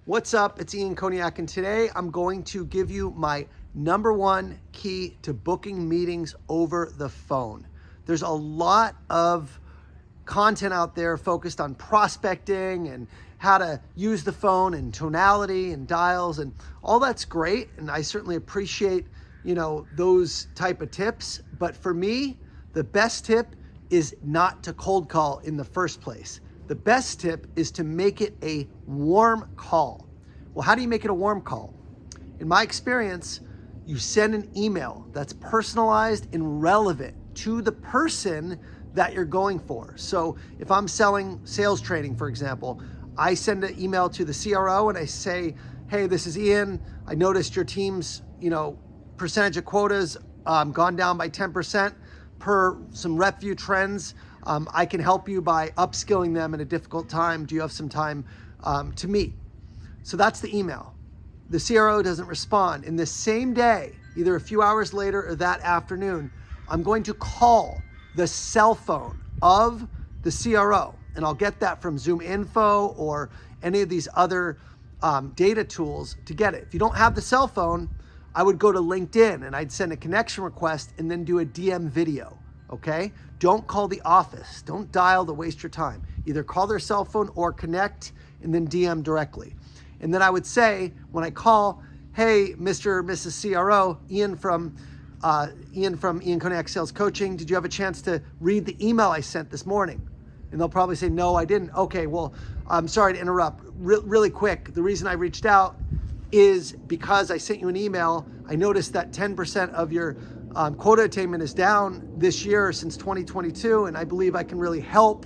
What's up? It's Ian Koniak, and today I'm going to give you my number one key to booking meetings over the phone. There's a lot of content out there focused on prospecting and how to use the phone and tonality and dials, and all that's great, and I certainly appreciate those type of tips. But for me, the best tip is not to cold call in the first place. The best tip is to make it a warm call. Well, how do you make it a warm call? In my experience, you send an email that's personalized and relevant to the person that you're going for. So if I'm selling sales training, for example, I send an email to the CRO and I say, hey, this is Ian. I noticed your team's percentage of quotas gone down by 10% per some rep view trends. I can help you by upskilling them in a difficult time. Do you have some time to meet? So that's the email. The CRO doesn't respond. In the same day, either a few hours later or that afternoon, I'm going to call the cell phone of the CRO, and I'll get that from Zoom Info or any of these other data tools to get it. If you don't have the cell phone, I would go to LinkedIn and I'd send a connection request and then do a DM video. Okay? Don't call the office. Don't dial to waste your time. Either call their cell phone or connect and then DM directly. And then I would say, when I call, hey, Mr. or Mrs. CRO, Ian from Ian Koniak Sales Coaching, did you have a chance to read the email I sent this morning? And they'll probably say, no, I didn't. Okay, well, I'm sorry to interrupt. Really quick, the reason I reached out is because I sent you an email. I noticed that 10% of your quota attainment is down this year since 2022, and I believe I can really help.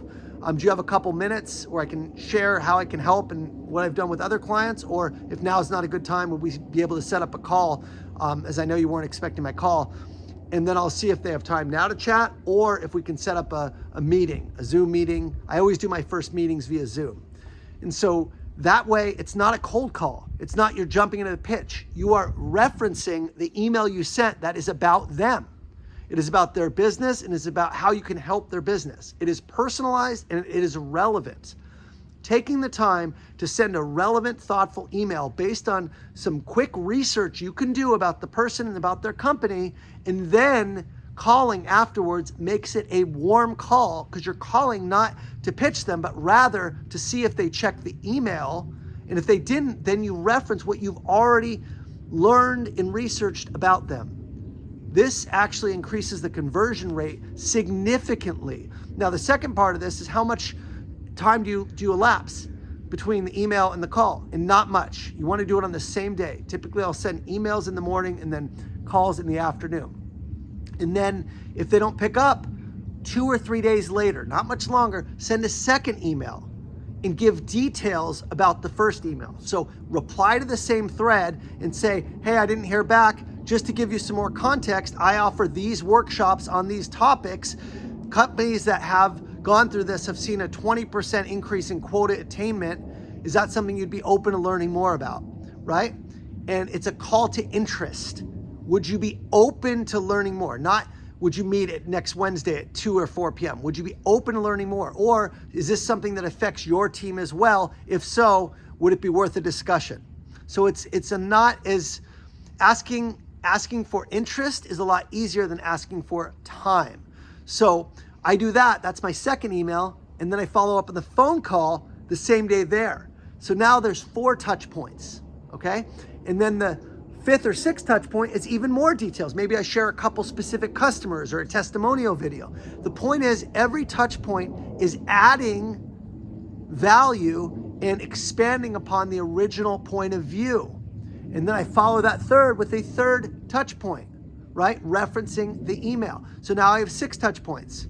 Do you have a couple minutes where I can share how I can help and what I've done with other clients? Or if now is not a good time, would we be able to set up a call, as I know you weren't expecting my call? And then I'll see if they have time now to chat, or if we can set up a meeting, a Zoom meeting. I always do my first meetings via Zoom. And so that way, it's not a cold call. It's not you're jumping into the pitch. You are referencing the email you sent that is about them. It is about their business, and it's about how you can help their business. It is personalized and it is relevant. Taking the time to send a relevant, thoughtful email based on some quick research you can do about the person and about their company, and then calling afterwards makes it a warm call, because you're calling not to pitch them, but rather to see if they checked the email. And if they didn't, then you reference what you've already learned and researched about them. This actually increases the conversion rate significantly. Now, the second part of this is how much time do you elapse between the email and the call? And not much. You want to do it on the same day. Typically, I'll send emails in the morning and then calls in the afternoon. And then if they don't pick up, 2 or 3 days later, not much longer, send a second email and give details about the first email. So reply to the same thread and say, hey, I didn't hear back. Just to give you some more context, I offer these workshops on these topics. Companies that have gone through this have seen a 20% increase in quota attainment. Is that something you'd be open to learning more about, right? And it's a call to interest. Would you be open to learning more? Not would you meet it next Wednesday at 2 or 4 p.m.? Would you be open to learning more? Or is this something that affects your team as well? If so, would it be worth a discussion? So it's a not as asking for interest is a lot easier than asking for time. So I do that. That's my second email. And then I follow up with a phone call the same day there. So now there's 4 touch points. Okay. And then the 5th or 6th touch point is even more details. Maybe I share a couple specific customers or a testimonial video. The point is, every touch point is adding value and expanding upon the original point of view. And then I follow that third with a 3rd touch point, right? Referencing the email. So now I have 6 touch points.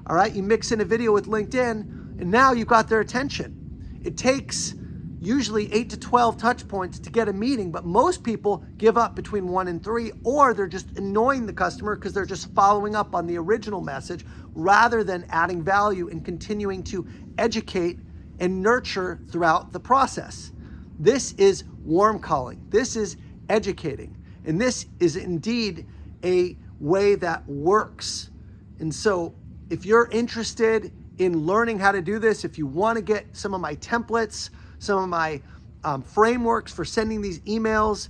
All right. You mix in a video with LinkedIn, and now you've got their attention. It takes usually 8 to 12 touch points to get a meeting, but most people give up between 1 and 3, or they're just annoying the customer because they're just following up on the original message rather than adding value and continuing to educate and nurture throughout the process. This is warm calling. This is educating. And this is indeed a way that works. And so if you're interested in learning how to do this, if you want to get some of my templates, some of my frameworks for sending these emails.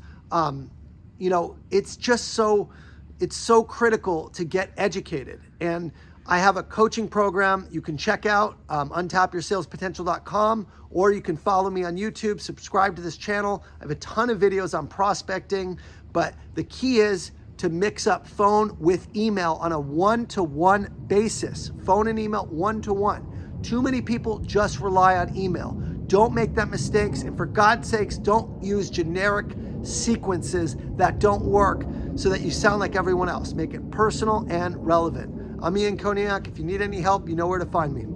It's just so critical to get educated. And I have a coaching program you can check out, untapyoursalespotential.com, or you can follow me on YouTube, subscribe to this channel. I have a ton of videos on prospecting, but the key is to mix up phone with email on a one-to-one basis. Phone and email, one-to-one. Too many people just rely on email. Don't make that mistake, and for God's sakes, don't use generic sequences that don't work so that you sound like everyone else. Make it personal and relevant. I'm Ian Koniak. If you need any help, you know where to find me.